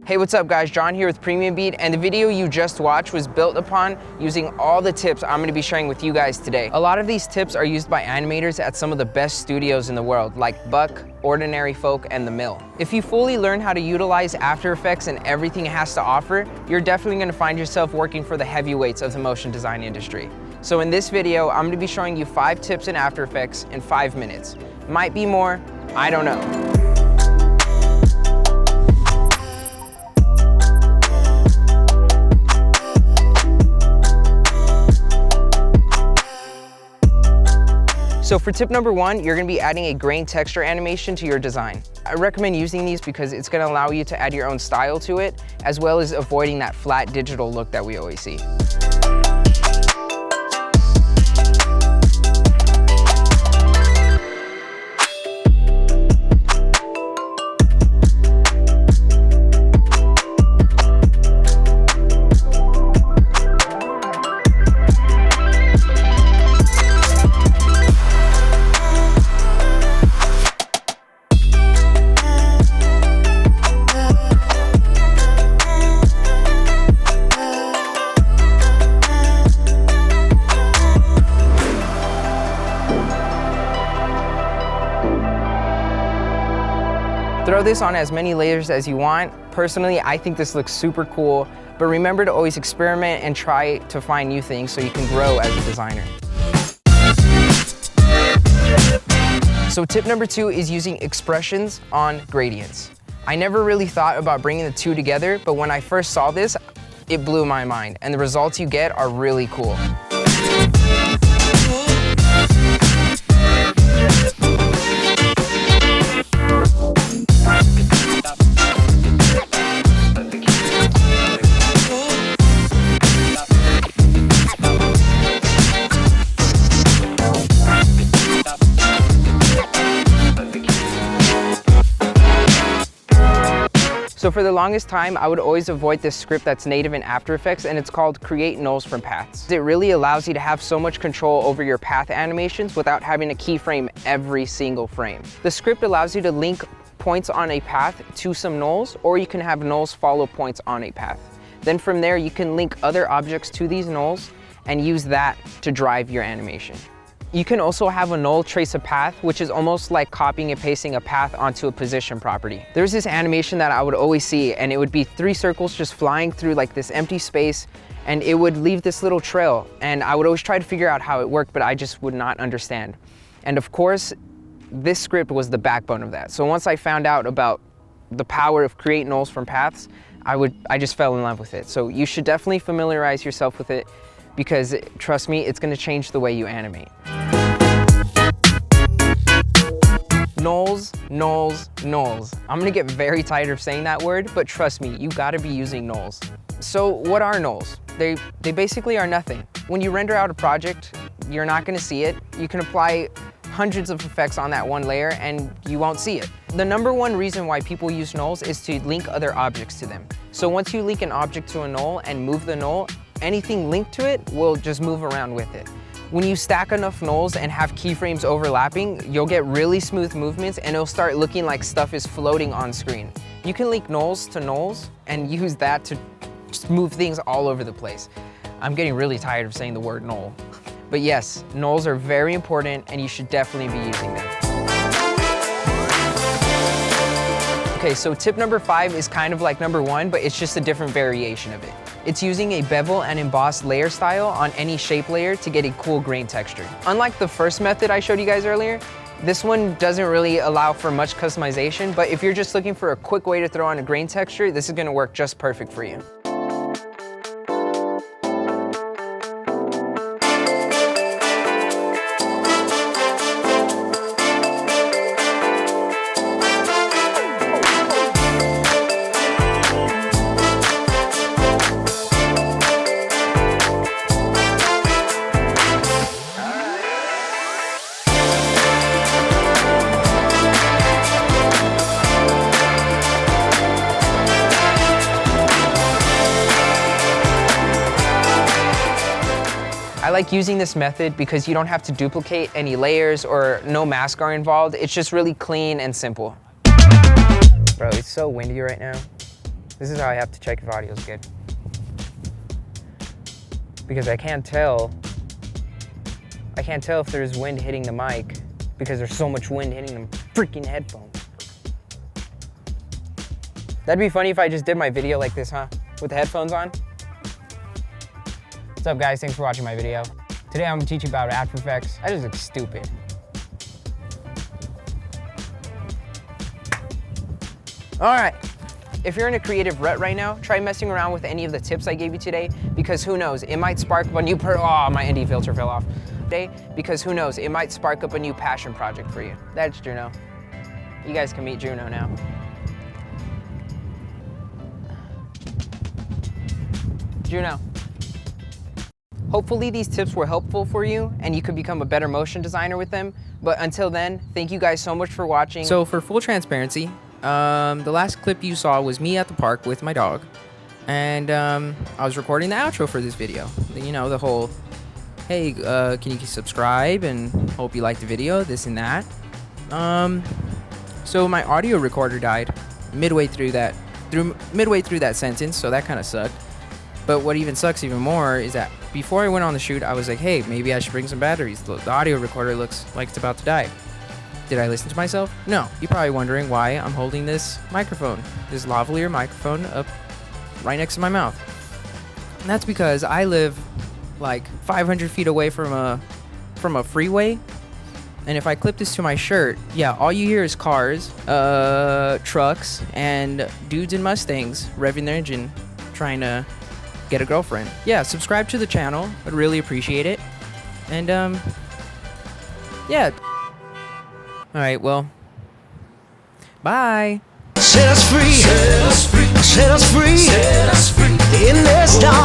Hey, what's up guys? John here with PremiumBeat, and the video you just watched was built upon using all the tips I'm gonna be sharing with you guys today. A lot of these tips are used by animators at some of the best studios in the world, like Buck, Ordinary Folk, and The Mill. If you fully learn how to utilize After Effects and everything it has to offer, you're definitely gonna find yourself working for the heavyweights of the motion design industry. So in this video, I'm gonna be showing you 5 tips in After Effects in 5 minutes. Might be more, I don't know. So for tip number 1, you're gonna be adding a grain texture animation to your design. I recommend using these because it's gonna allow you to add your own style to it, as well as avoiding that flat digital look that we always see. Throw this on as many layers as you want. Personally, I think this looks super cool, but remember to always experiment and try to find new things so you can grow as a designer. So tip number 2 is using expressions on gradients. I never really thought about bringing the two together, but when I first saw this, it blew my mind, and the results you get are really cool. So for the longest time, I would always avoid this script that's native in After Effects, and it's called Create Nulls from Paths. It really allows you to have so much control over your path animations without having to keyframe every single frame. The script allows you to link points on a path to some nulls, or you can have nulls follow points on a path. Then from there, you can link other objects to these nulls and use that to drive your animation. You can also have a null trace a path, which is almost like copying and pasting a path onto a position property. There's this animation that I would always see, and it would be 3 circles just flying through like this empty space, and it would leave this little trail. And I would always try to figure out how it worked, but I just would not understand. And of course, this script was the backbone of that. So once I found out about the power of Create Nulls from Paths, I just fell in love with it. So you should definitely familiarize yourself with it, because trust me, it's gonna change the way you animate. Nulls, nulls, nulls. I'm gonna get very tired of saying that word, but trust me, you gotta be using nulls. So what are nulls? They basically are nothing. When you render out a project, you're not gonna see it. You can apply hundreds of effects on that one layer and you won't see it. The number one reason why people use nulls is to link other objects to them. So once you link an object to a null and move the null, anything linked to it will just move around with it. When you stack enough nulls and have keyframes overlapping, you'll get really smooth movements and it'll start looking like stuff is floating on screen. You can link nulls to nulls and use that to just move things all over the place. I'm getting really tired of saying the word null. But yes, nulls are very important and you should definitely be using them. Okay, so tip number 5 is kind of like number 1, but it's just a different variation of it. It's using a bevel and emboss layer style on any shape layer to get a cool grain texture. Unlike the first method I showed you guys earlier, this one doesn't really allow for much customization, but if you're just looking for a quick way to throw on a grain texture, this is gonna work just perfect for you. I like using this method because you don't have to duplicate any layers or no mask are involved. It's just really clean and simple. Bro, it's so windy right now. This is how I have to check if audio is good. Because I can't tell if there's wind hitting the mic because there's so much wind hitting the freaking headphones. That'd be funny if I just did my video like this, huh? With the headphones on. What's up, guys? Thanks for watching my video. Today I'm gonna teach you about After Effects. I just look stupid. All right. If you're in a creative rut right now, try messing around with any of the tips I gave you today, because who knows, it might spark up a new oh, my ND filter fell off. Because who knows, it might spark up a new passion project for you. That's Juno. You guys can meet Juno now. Juno. Hopefully these tips were helpful for you and you could become a better motion designer with them. But until then, thank you guys so much for watching. So for full transparency, the last clip you saw was me at the park with my dog. And I was recording the outro for this video. You know, the whole, hey, can you subscribe and hope you liked the video, this and that. So my audio recorder died midway through that sentence, so that kind of sucked. But what even sucks even more is that before I went on the shoot, I was like, hey, maybe I should bring some batteries. The audio recorder looks like it's about to die. Did I listen to myself? No. You're probably wondering why I'm holding this microphone, this lavalier microphone up right next to my mouth. And that's because I live like 500 feet away from a freeway. And if I clip this to my shirt, yeah, all you hear is cars, trucks, and dudes in Mustangs revving their engine trying to get a girlfriend. Yeah, subscribe to the channel. I'd really appreciate it. And yeah. All right, well, bye. Set us free, set us free, set us free, set us free in this dark.